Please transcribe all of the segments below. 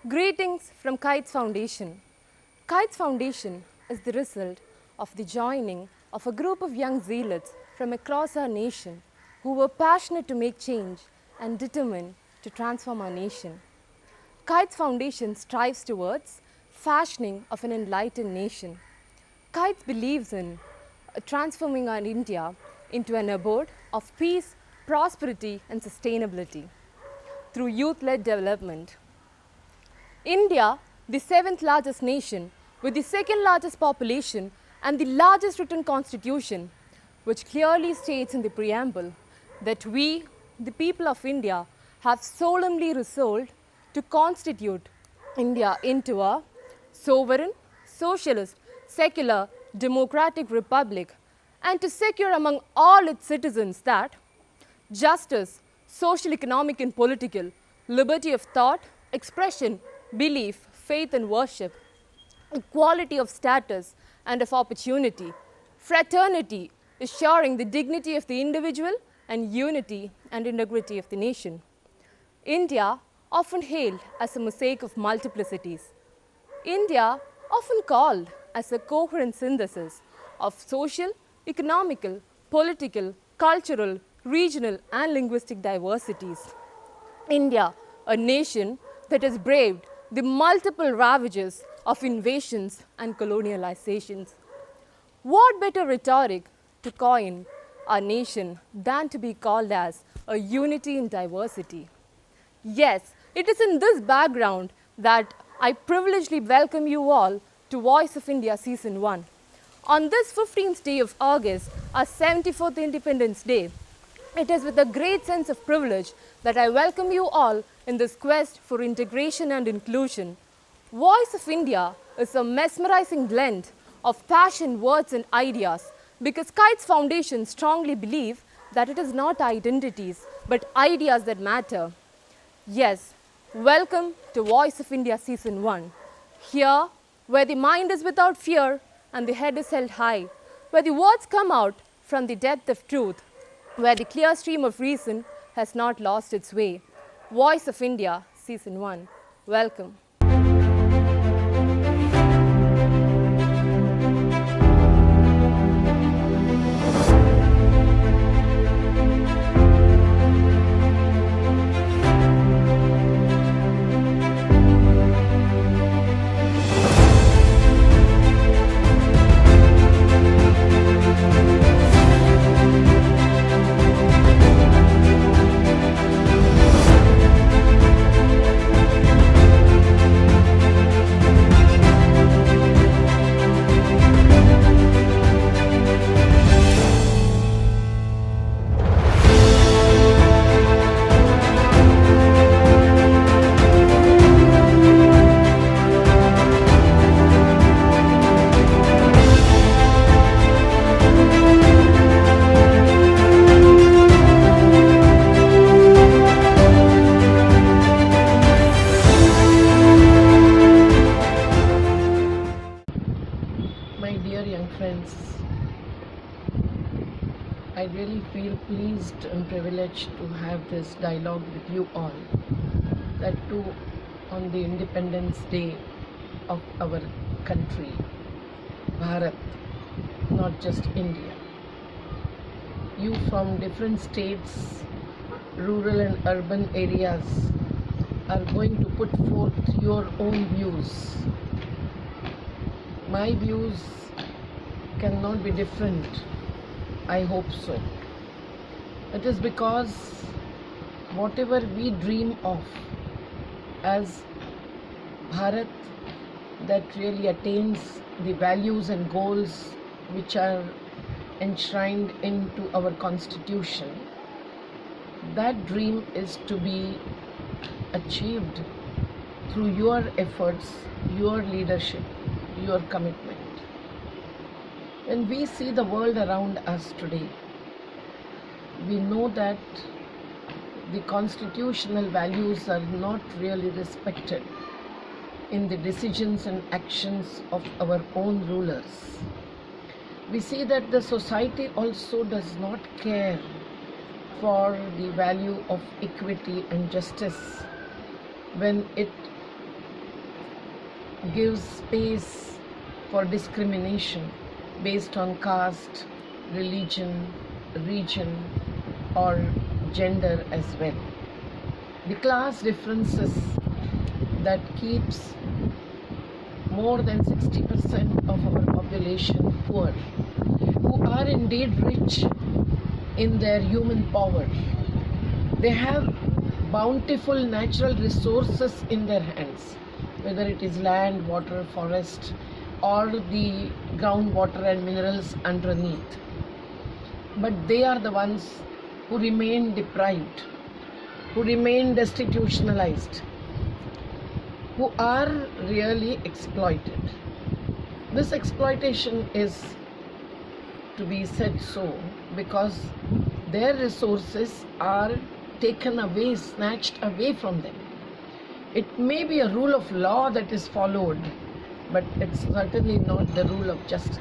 Greetings from Kites Foundation. Kites Foundation is the result of the joining of a group of young zealots from across our nation who were passionate to make change and determined to transform our nation. Kites Foundation strives towards fashioning of an enlightened nation. Kites believes in transforming our India into an abode of peace, prosperity and sustainability through youth-led development. India, the seventh largest nation with the second largest population and the largest written constitution, which clearly states in the preamble that we, the people of India, have solemnly resolved to constitute India into a sovereign, socialist, secular, democratic republic and to secure among all its citizens that justice, social, economic and political, liberty of thought, expression, belief, faith and worship, equality of status and of opportunity, fraternity, assuring the dignity of the individual and unity and integrity of the nation. India, often hailed as a mosaic of multiplicities. India, often called as a coherent synthesis of social, economical, political, cultural, regional and linguistic diversities. India, a nation that has braved the multiple ravages of invasions and colonializations. What better rhetoric to coin our nation than to be called as a unity in diversity? Yes, it is in this background that I privilegedly welcome you all to Voice of India Season 1. On this 15th day of August, our 74th Independence Day, it is with a great sense of privilege that I welcome you all in this quest for integration and inclusion. Voice of India is a mesmerizing blend of passion, words and ideas because Kites Foundation strongly believe that it is not identities but ideas that matter. Yes, welcome to Voice of India Season 1. Here, where the mind is without fear and the head is held high, where the words come out from the depth of truth, where the clear stream of reason has not lost its way. Voice of India, Season 1. Welcome. My dear young friends, I really feel pleased and privileged to have this dialogue with you all, that too on the Independence Day of our country, Bharat, not just India. You from different states, rural and urban areas are going to put forth your own views. My views cannot be different. I hope so. It is because whatever we dream of as Bharat that really attains the values and goals which are enshrined into our constitution, that dream is to be achieved through your efforts, your leadership, your commitment. When we see the world around us today, we know that the constitutional values are not really respected in the decisions and actions of our own rulers. We see that the society also does not care for the value of equity and justice when it gives space for discrimination based on caste, religion, region, or gender as well. The class differences that keeps more than 60% of our population poor, who are indeed rich in their human power. They have bountiful natural resources in their hands, whether it is land, water, forest, or the groundwater and minerals underneath. But they are the ones who remain deprived, who remain destitutionalized, who are really exploited. This exploitation is to be said so because their resources are taken away, snatched away from them. It may be a rule of law that is followed, but it's certainly not the rule of justice.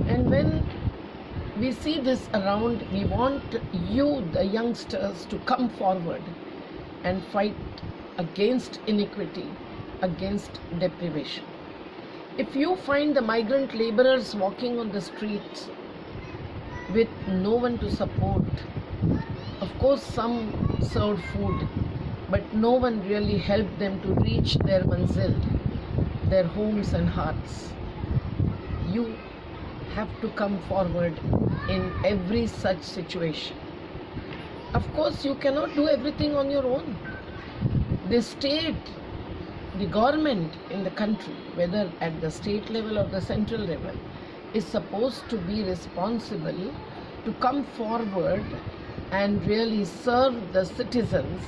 And when we see this around, we want you, the youngsters, to come forward and fight against iniquity, against deprivation. If you find the migrant laborers walking on the streets with no one to support, of course some served food, but no one really helped them to reach their manzil, their homes and hearts, you have to come forward in every such situation. Of course, you cannot do everything on your own. The state, the government in the country, whether at the state level or the central level, is supposed to be responsible to come forward and really serve the citizens,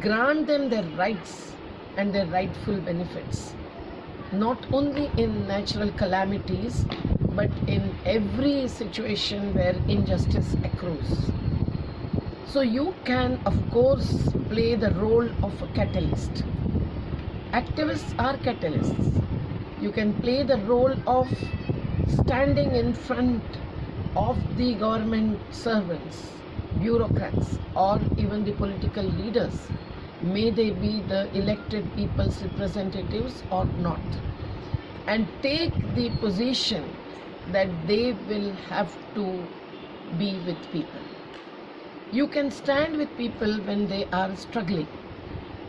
grant them their rights and their rightful benefits, not only in natural calamities, but in every situation where injustice accrues. So you can, of course, play the role of a catalyst. Activists are catalysts. You can play the role of standing in front of the government servants, bureaucrats, or even the political leaders, may they be the elected people's representatives or not, and take the position that they will have to be with people. You can stand with people when they are struggling.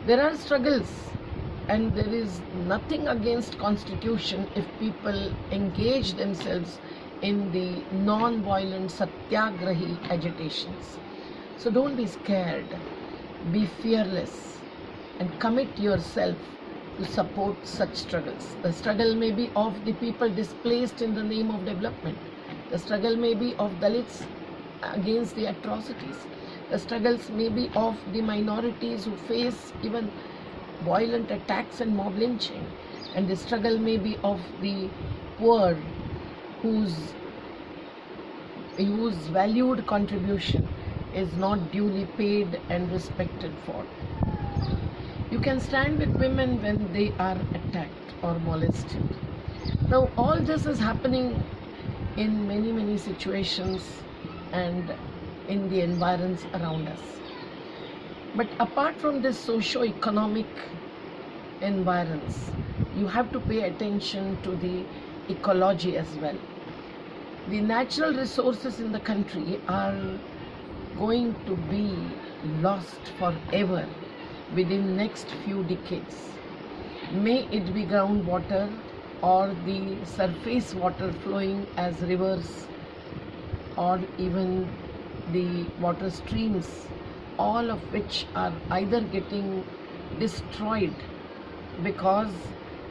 There are struggles, and there is nothing against constitution if people engage themselves in the non-violent satyagrahi agitations. So don't be scared, be fearless, and commit yourself to support such struggles. The struggle may be of the people displaced in the name of development. The struggle may be of Dalits against the atrocities. The struggles may be of the minorities who face even violent attacks and mob lynching. And the struggle may be of the poor whose valued contribution is not duly paid and respected for. You can stand with women when they are attacked or molested. Now, all this is happening in many situations and in the environs around us. But apart from this socio-economic environs, you have to pay attention to the ecology as well. The natural resources in the country are going to be lost forever within next few decades. May it be groundwater or the surface water flowing as rivers or even the water streams, all of which are either getting destroyed because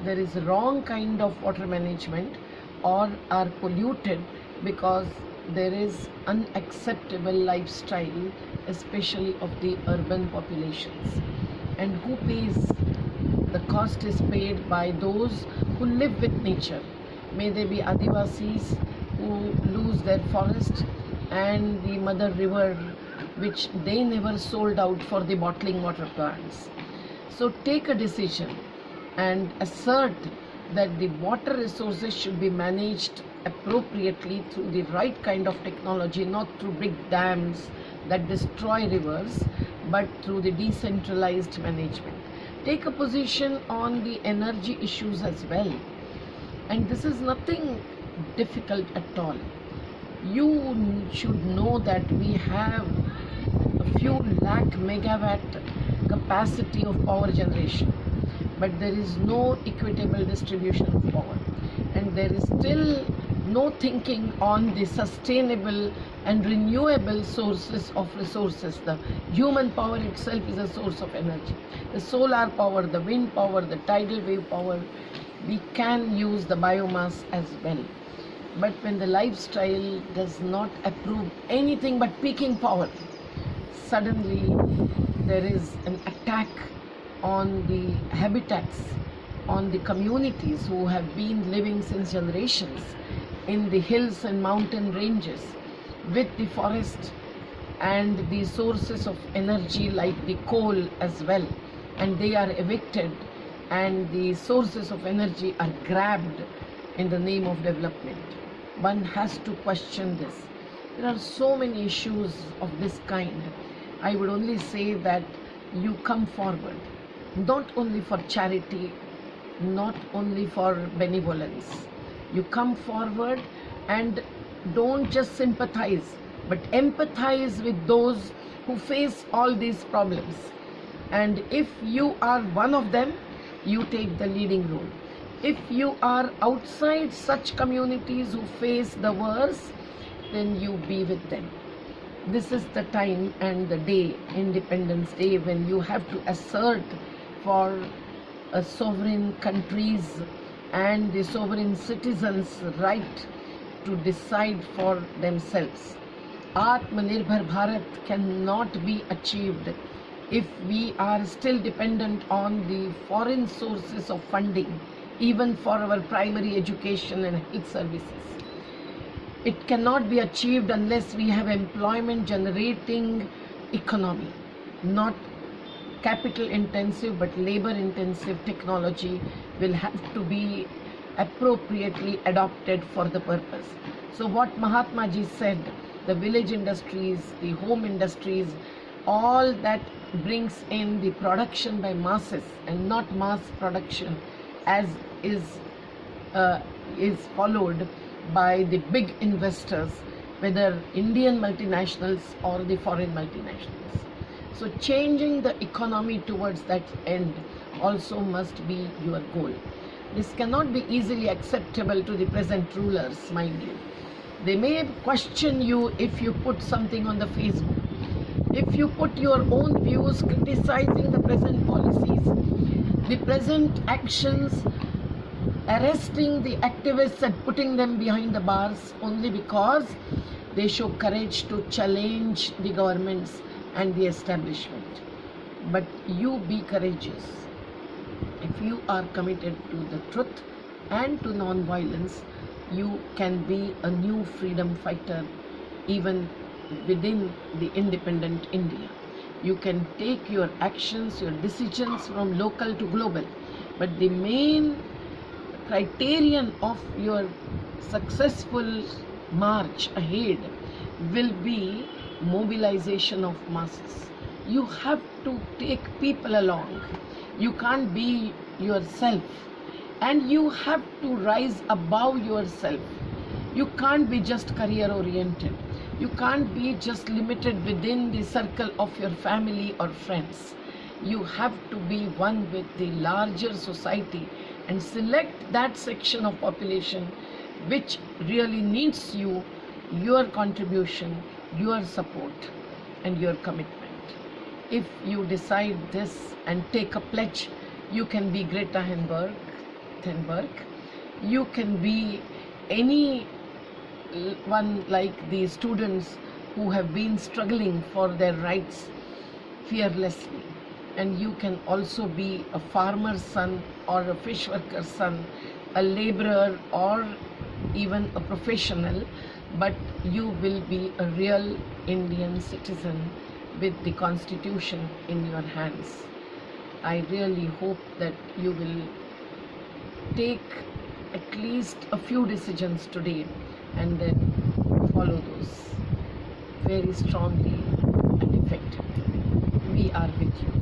there is wrong kind of water management or are polluted because there is unacceptable lifestyle, especially of the urban populations. And who pays? The cost is paid by those who live with nature. May they be Adivasis who lose their forest and the mother river which they never sold out for the bottling water plants. So take a decision and assert that the water resources should be managed appropriately through the right kind of technology, not through big dams that destroy rivers, but through the decentralized management. take a position on the energy issues as well. And this is nothing difficult at all. You should know that we have a few lakh megawatt capacity of power generation, but there is no equitable distribution of power, and there is still no thinking on the sustainable and renewable sources of resources. The human power itself is a source of energy. The solar power, the wind power, the tidal wave power, we can use the biomass as well. But when the lifestyle does not approve anything but peaking power, suddenly there is an attack on the habitats, on the communities who have been living since generations in the hills and mountain ranges with the forest and the sources of energy like the coal as well, and they are evicted and the sources of energy are grabbed in the name of development. One has to question this. There are so many issues of this kind. I would only say that you come forward, not only for charity, not only for benevolence. You come forward and don't just sympathize, but empathize with those who face all these problems. And if you are one of them, you take the leading role. If you are outside such communities who face the worst, then you be with them. This is the time and the day, Independence Day, when you have to assert for a sovereign countries and the sovereign citizens' right to decide for themselves. Atmanirbhar Bharat cannot be achieved if we are still dependent on the foreign sources of funding, even for our primary education and health services. It cannot be achieved unless we have employment generating economy, not capital intensive but labor intensive technology will have to be appropriately adopted for the purpose. So what Mahatma Ji said, the village industries, the home industries, all that brings in the production by masses and not mass production as is followed by the big investors, whether Indian multinationals or the foreign multinationals. So changing the economy towards that end also must be your goal. This cannot be easily acceptable to the present rulers, mind you. They may question you if you put something on the Facebook. If you put your own views criticizing the present policies, the present actions, arresting the activists and putting them behind the bars only because they show courage to challenge the governments and the establishment. But you be courageous. If you are committed to the truth and to non-violence, you can be a new freedom fighter even within the independent India. You can take your actions, your decisions from local to global, but the main criterion of your successful march ahead will be mobilization of masses. You have to take people along. You can't be yourself, and you have to rise above yourself. You can't be just career oriented. You can't be just limited within the circle of your family or friends. You have to be one with the larger society and select that section of population which really needs you, your contribution, your support and your commitment. If you decide this and take a pledge, you can be Greta Thunberg. You can be any one like the students who have been struggling for their rights fearlessly. And you can also be a farmer's son or a fish worker's son, a laborer or even a professional, but you will be a real Indian citizen with the constitution in your hands. I really hope that you will take at least a few decisions today and then follow those very strongly and effectively. We are with you.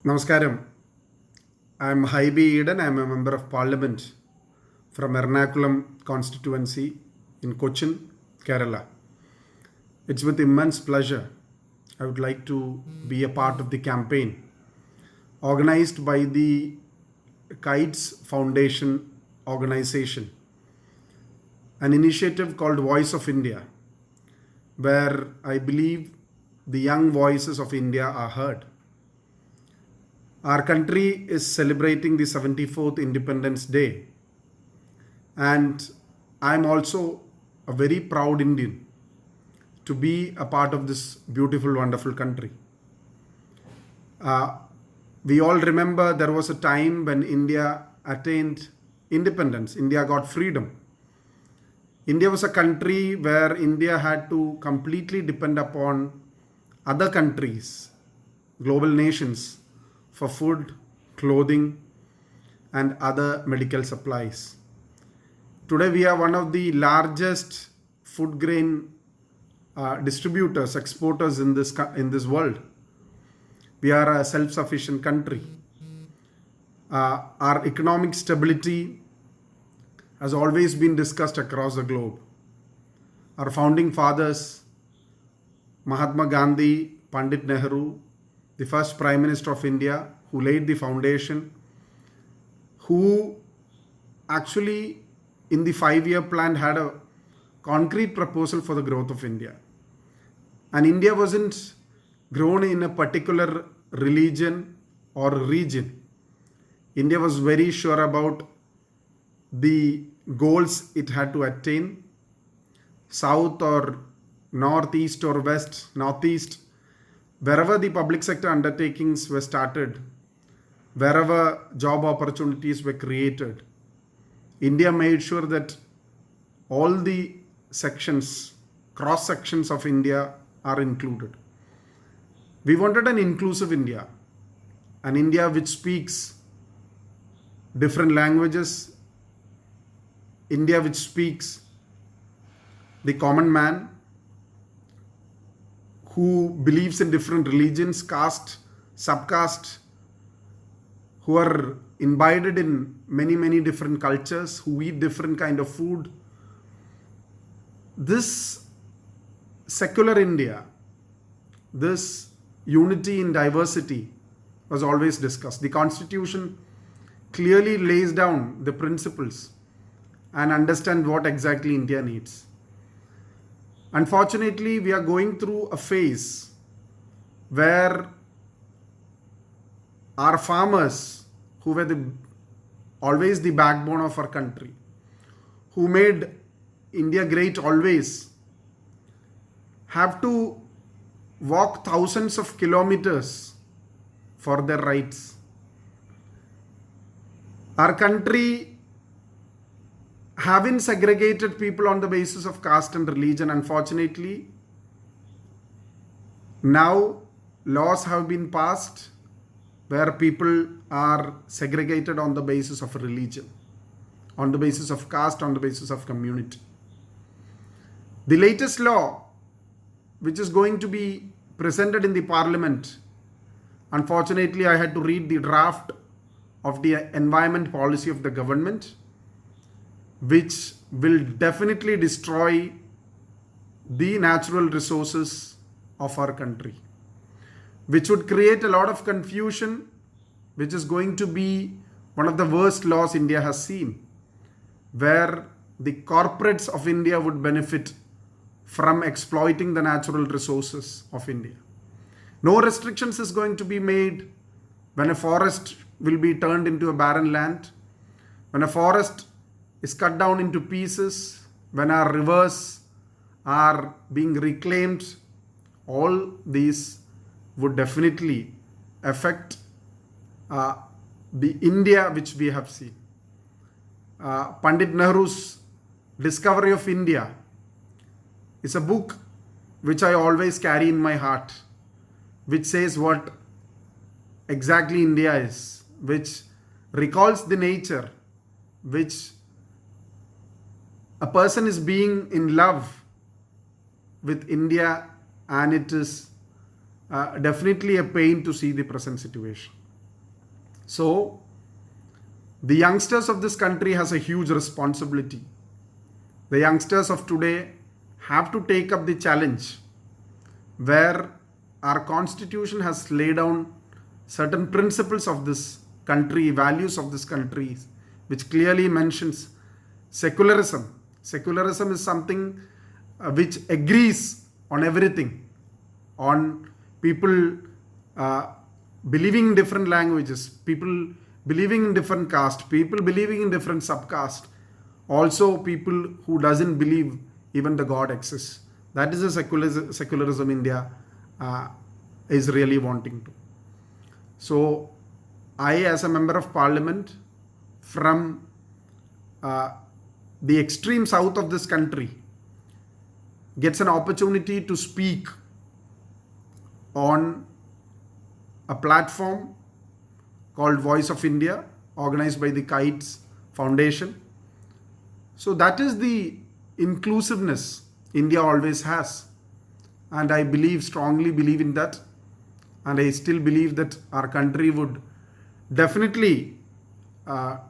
Namaskaram. I'm Haibi Eden. I'm a member of parliament from Ernakulam constituency in Cochin, Kerala. It's with immense pleasure I would like to be a part of the campaign organized by the Kites Foundation organization, an initiative called Voice of India, where I believe the young voices of India are heard. Our country is celebrating the 74th Independence Day, and I'm also a very proud Indian to be a part of this beautiful, wonderful country. We all remember there was a time when India attained independence, India got freedom. India was a country where India had to completely depend upon other countries, global nations, for food, clothing, and other medical supplies. Today, we are one of the largest food grain distributors, exporters in this world. We are a self-sufficient country. Our economic stability has always been discussed across the globe. Our founding fathers, Mahatma Gandhi, Pandit Nehru, the first Prime Minister of India, who laid the foundation, who actually in the 5-year plan had a concrete proposal for the growth of India. And India wasn't grown in a particular religion or region. India was very sure about the goals it had to attain. South or north, east or west, northeast, wherever the public sector undertakings were started, wherever job opportunities were created, India made sure that all the sections, cross sections of India are included. We wanted an inclusive India, an India which speaks different languages, India which speaks the common man, who believes in different religions, caste, subcaste, who are imbibed in many, many different cultures, who eat different kind of food. This secular India, this unity in diversity was always discussed. The Constitution clearly lays down the principles and understand what exactly India needs. Unfortunately, we are going through a phase where our farmers, who were always the backbone of our country, who made India great always, have to walk thousands of kilometers for their rights. Our country, having segregated people on the basis of caste and religion, unfortunately, now laws have been passed where people are segregated on the basis of religion, on the basis of caste, on the basis of community. The latest law, which is going to be presented in the parliament, unfortunately, I had to read the draft of the environment policy of the government, which will definitely destroy the natural resources of our country, which would create a lot of confusion, which is going to be one of the worst laws India has seen, where the corporates of India would benefit from exploiting the natural resources of India. No restrictions is going to be made when a forest will be turned into a barren land, when a forest is cut down into pieces, when our rivers are being reclaimed. All these would definitely affect the India which we have seen. Pandit Nehru's Discovery of India is a book which I always carry in my heart, which says what exactly India is, which recalls the nature, which a person is being in love with India, and it is definitely a pain to see the present situation. So the youngsters of this country has a huge responsibility. The youngsters of today have to take up the challenge where our constitution has laid down certain principles of this country, values of this country, which clearly mentions secularism. Secularism is something which agrees on everything, on people believing in different languages, people believing in different caste, people believing in different subcaste, also people who doesn't believe even the God exists. That is a secularism India is really wanting to. So I, as a member of parliament from the extreme south of this country, gets an opportunity to speak on a platform called Voice of India, organized by the Kites Foundation. So that is the inclusiveness India always has. And I strongly believe in that. And I still believe that our country would definitely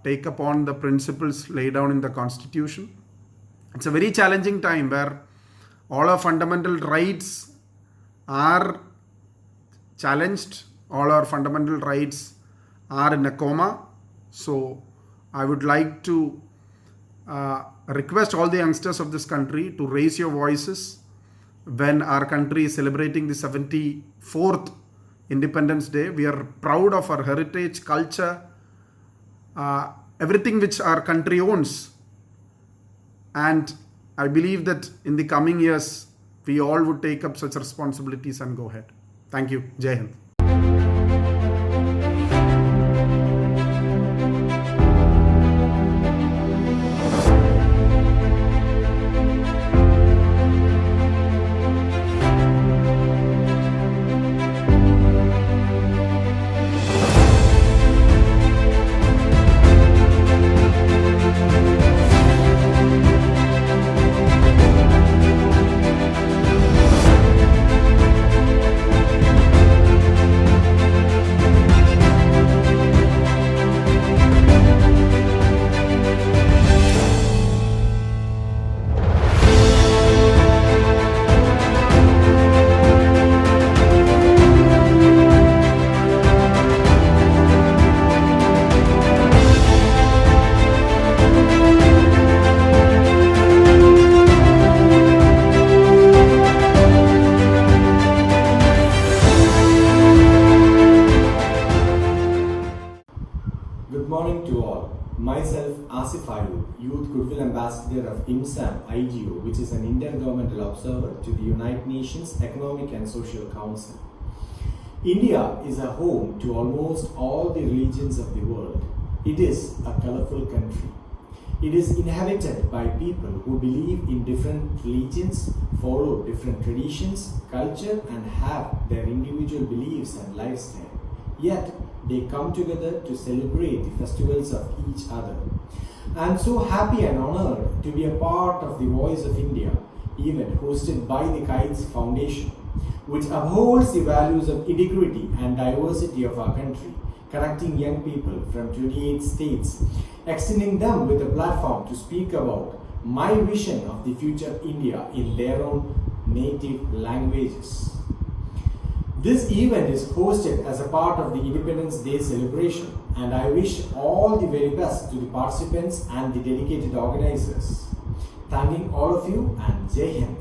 take upon the principles laid down in the constitution. It's a very challenging time where all our fundamental rights are challenged, all our fundamental rights are in a coma. So I would like to request all the youngsters of this country to raise your voices when our country is celebrating the 74th Independence Day. We are proud of our heritage, culture, everything which our country owns. And I believe that in the coming years, we all would take up such responsibilities and go ahead. Thank you. Jai Hind. Good morning to all. Myself Asif Ayub, Youth Goodwill Ambassador of IMSAM IGO, which is an intergovernmental observer to the United Nations Economic and Social Council. India is a home to almost all the religions of the world. It is a colorful country. It is inhabited by people who believe in different religions, follow different traditions, culture, and have their individual beliefs and lifestyle. Yet, they come together to celebrate the festivals of each other. I am so happy and honored to be a part of the Voice of India event hosted by the Kites Foundation, which upholds the values of integrity and diversity of our country, connecting young people from 28 states, extending them with a platform to speak about my vision of the future India in their own native languages. This event is hosted as a part of the Independence Day celebration, and I wish all the very best to the participants and the dedicated organizers. Thanking all of you, and Jai Hind.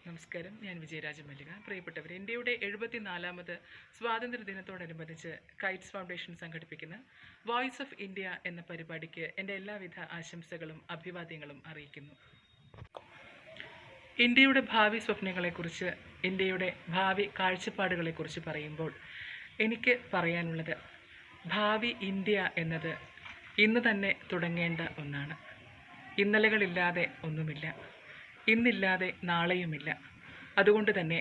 നമസ്കാരം, ഞാൻ വിജയരാജമല്ലിക. പ്രിയപ്പെട്ടവർ, ഇന്ത്യയുടെ 74ാമത് സ്വാതന്ത്ര്യ ദിനത്തോടനുബന്ധിച്ച് Kites foundation സംഘടിപ്പിക്കുന്ന voice of India എന്ന പരിപാടിക്ക് എൻ്റെ എല്ലാവിധ ആശംസകളും അഭിവാദ്യങ്ങളും അറിയിക്കുന്നു. ഇന്ത്യയുടെ ഭാവി സ്വപ്നങ്ങളെക്കുറിച്ച്, ഇന്ത്യയുടെ ഭാവി കാഴ്ചപ്പാടുകളെക്കുറിച്ച് പറയുമ്പോൾ എനിക്ക് പറയാനുള്ളത്, ഭാവി ഇന്ത്യ എന്നത് ഇന്ന് തന്നെ തുടങ്ങേണ്ട ഒന്നാണ്. ഇന്നലകളില്ലാതെ ഒന്നുമില്ല, ഇന്നില്ലാതെ നാളെയുമില്ല. അതുകൊണ്ട് തന്നെ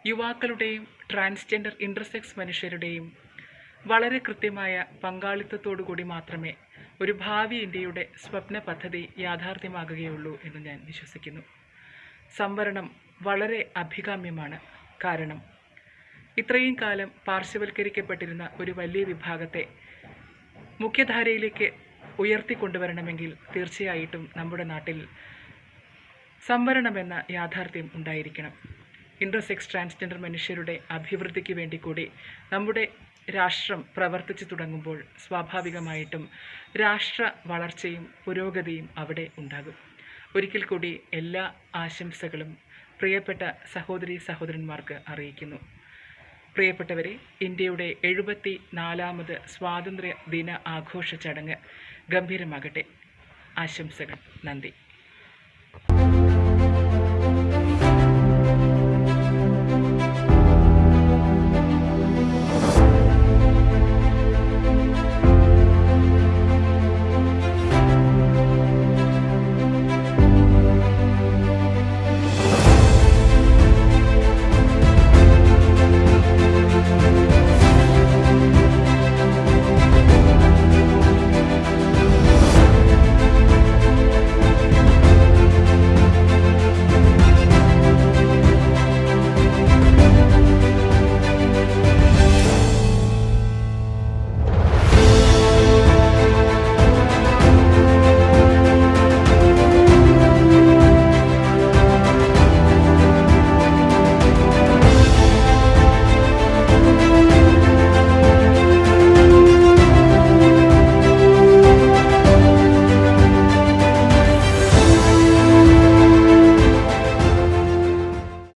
യുവാക്കളുടെയും ട്രാൻസ്ജെൻഡർ ഇൻ്റർസെക്സ് മനുഷ്യരുടെയും വളരെ കൃത്യമായ പങ്കാളിത്തത്തോടു കൂടി മാത്രമേ ഒരു ഭാവി ഇന്ത്യയുടെ സ്വപ്ന പദ്ധതി യാഥാർത്ഥ്യമാകുകയുള്ളൂ എന്ന് ഞാൻ വിശ്വസിക്കുന്നു. സംവരണം വളരെ അഭികാമ്യമാണ്. കാരണം ഇത്രയും കാലം പാർശ്വവൽക്കരിക്കപ്പെട്ടിരുന്ന ഒരു വലിയ വിഭാഗത്തെ മുഖ്യധാരയിലേക്ക് ഉയർത്തിക്കൊണ്ടുവരണമെങ്കിൽ തീർച്ചയായിട്ടും നമ്മുടെ നാട്ടിൽ സംവരണമെന്ന യാഥാർത്ഥ്യം ഉണ്ടായിരിക്കണം. ഇൻ്റർസെക്സ് ട്രാൻസ്ജെൻഡർ മനുഷ്യരുടെ അഭിവൃദ്ധിക്ക് വേണ്ടി കൂടി നമ്മുടെ രാഷ്ട്രം പ്രവർത്തിച്ചു തുടങ്ങുമ്പോൾ സ്വാഭാവികമായിട്ടും രാഷ്ട്ര വളർച്ചയും പുരോഗതിയും അവിടെ ഉണ്ടാകും. ഒരിക്കൽ കൂടി എല്ലാ ആശംസകളും പ്രിയപ്പെട്ട സഹോദരീ സഹോദരന്മാർക്ക് അറിയിക്കുന്നു. പ്രിയപ്പെട്ടവരെ, ഇന്ത്യയുടെ 74ാമത് സ്വാതന്ത്ര്യ ദിന ആഘോഷ ചടങ്ങ് ഗംഭീരമാകട്ടെ. ആശംസകൾ. നന്ദി.